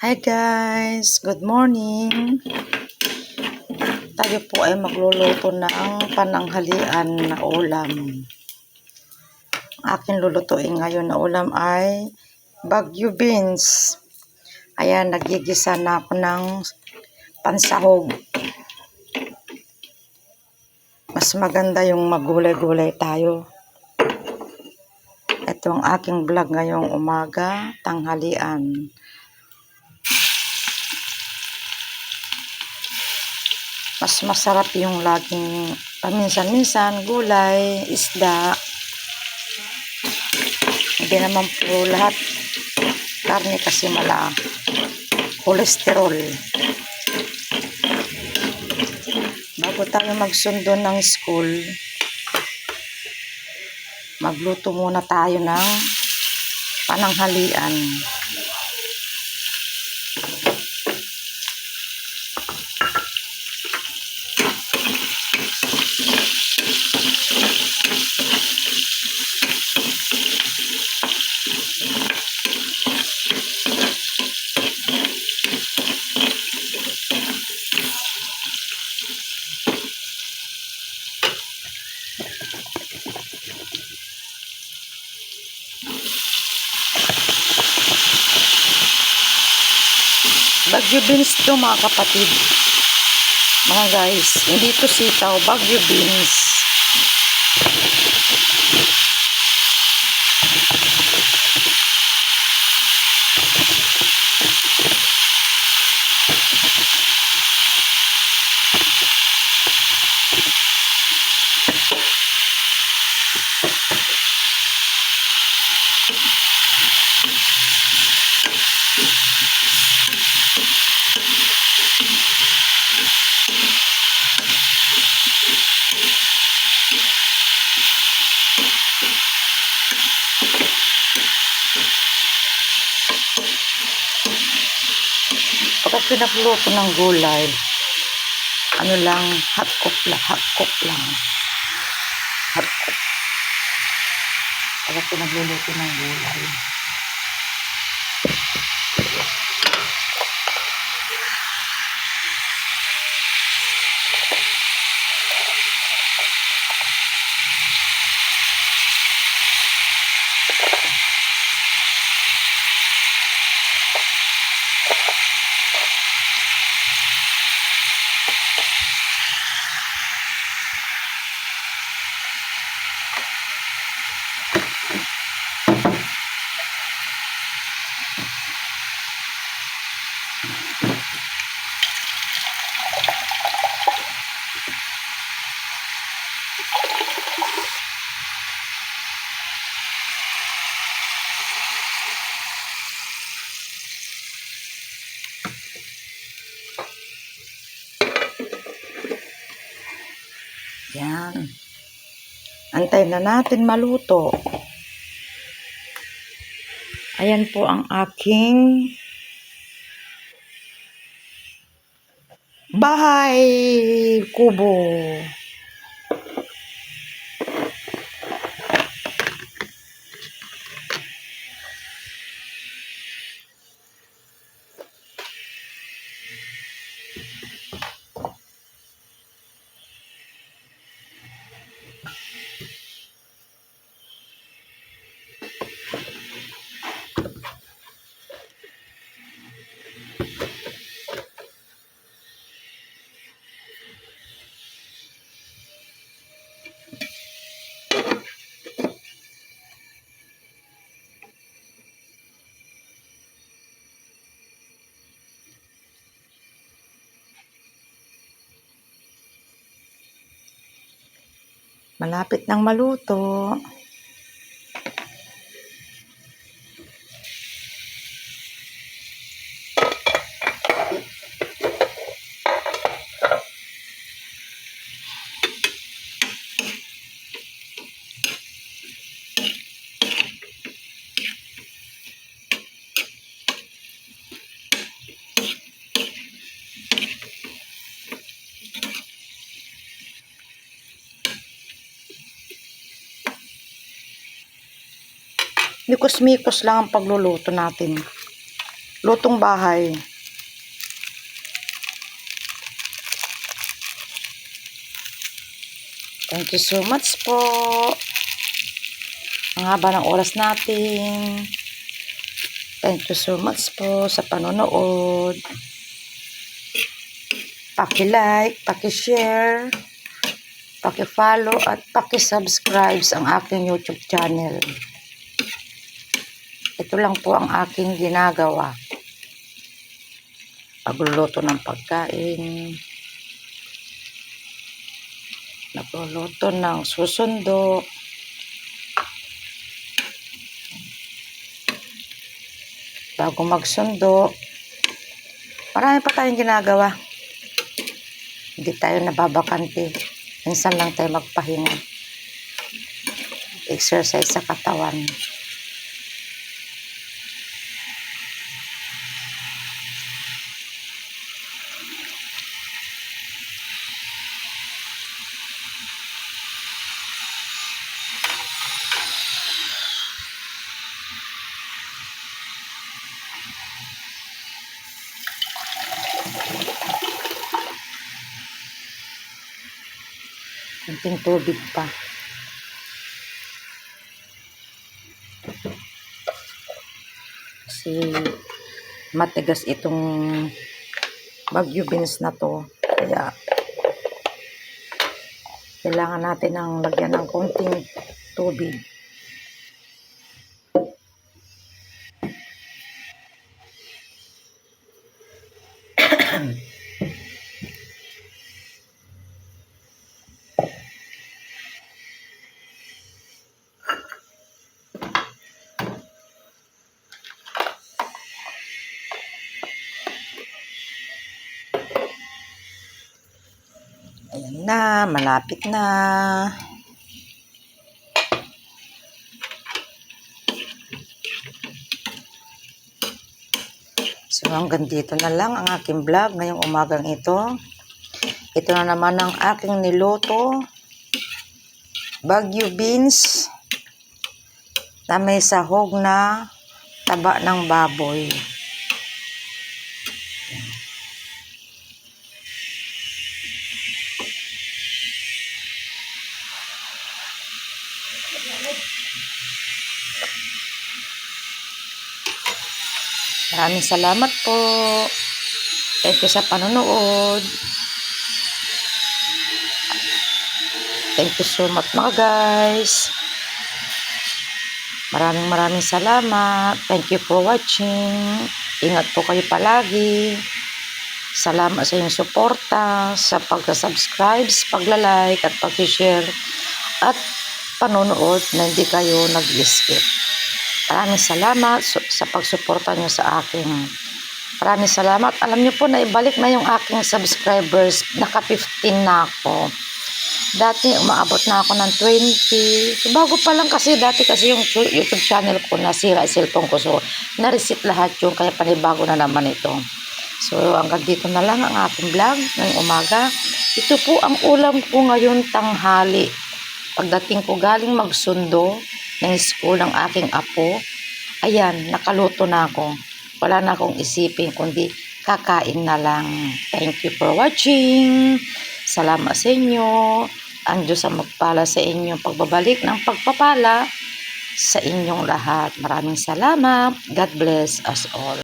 Hi guys! Good morning! Tayo po ay magluluto ng pananghalian na ulam. Ang aking lulutuin ngayon na ulam ay Baguio beans. Ayan, nagigisa na ako ng pansahog. Mas maganda yung magulay-gulay tayo. Ito ang aking vlog ngayong umaga, tanghalian. Mas masarap yung laging paminsan-minsan gulay, isda. Hindi naman po lahat karne kasi kolesterol. Bago tayo magsundo ng school, magluto muna tayo ng pananghalian. Baguio beans to mga kapatid. Mga guys, hindi to sitaw, Baguio beans. Pagka pinagluto ng gulay, ano lang, hot cook lang. Hot cook. Pagka pinagluluto ng gulay. Yan. Antayin na natin maluto. Ayan po ang aking bahay kubo. Malapit nang maluto. Mikos-mikos lang ang pagluluto natin. lutong bahay. Thank you so much po. Ang haba ng oras natin. Thank you so much po sa panonood. Paki-like, paki-share, paki-follow at paki-subscribe ang aking YouTube channel. Ito lang po ang aking ginagawa. Pagluluto ng pagkain. Nagluluto ng susundo. Bago magsundo, marami pa tayong ginagawa. Hindi tayo nababakante. Minsan lang tayo magpahinga. Exercise sa katawan. Kunting tubig pa. Kasi matigas itong Baguio beans na to. Kaya kailangan natin ng lagyan ng kunting tubig. Ayan na, malapit na. So hanggang dito na lang ang aking vlog ngayong umagang ito. Ito na naman ang aking niluto. Baguio beans na may sahog na taba ng baboy. Maraming salamat po. Thank you sa panonood. Thank you so much mga guys. Maraming salamat. Thank you for watching. Ingat po kayo palagi. Salamat sa inyong suporta, sa pagka-subscribe, pagla-like at pag-share at panonood na hindi kayo nag-skip. Maraming salamat sa pagsuporta nyo sa akin. Maraming salamat. Alam nyo po na ibalik na yung aking subscribers. Naka-15 na ako. Dati umaabot na ako ng 20. Bago pa lang kasi dati kasi yung YouTube channel ko nasira cellphone ko. So na-reset lahat yung kaya panibago na naman ito. So hanggang dito na lang ang aking vlog ng umaga. Ito po ang ulam ko ngayon tanghali. Pagdating ko galing magsundo ng school ng aking apo, ayan, nakaluto na ako. Wala na akong isipin kundi kakain na lang. Thank you for watching. Salamat sa inyo. Ang Diyos ang magpala sa inyong pagbabalik ng pagpapala sa inyong lahat. Maraming salamat. God bless us all.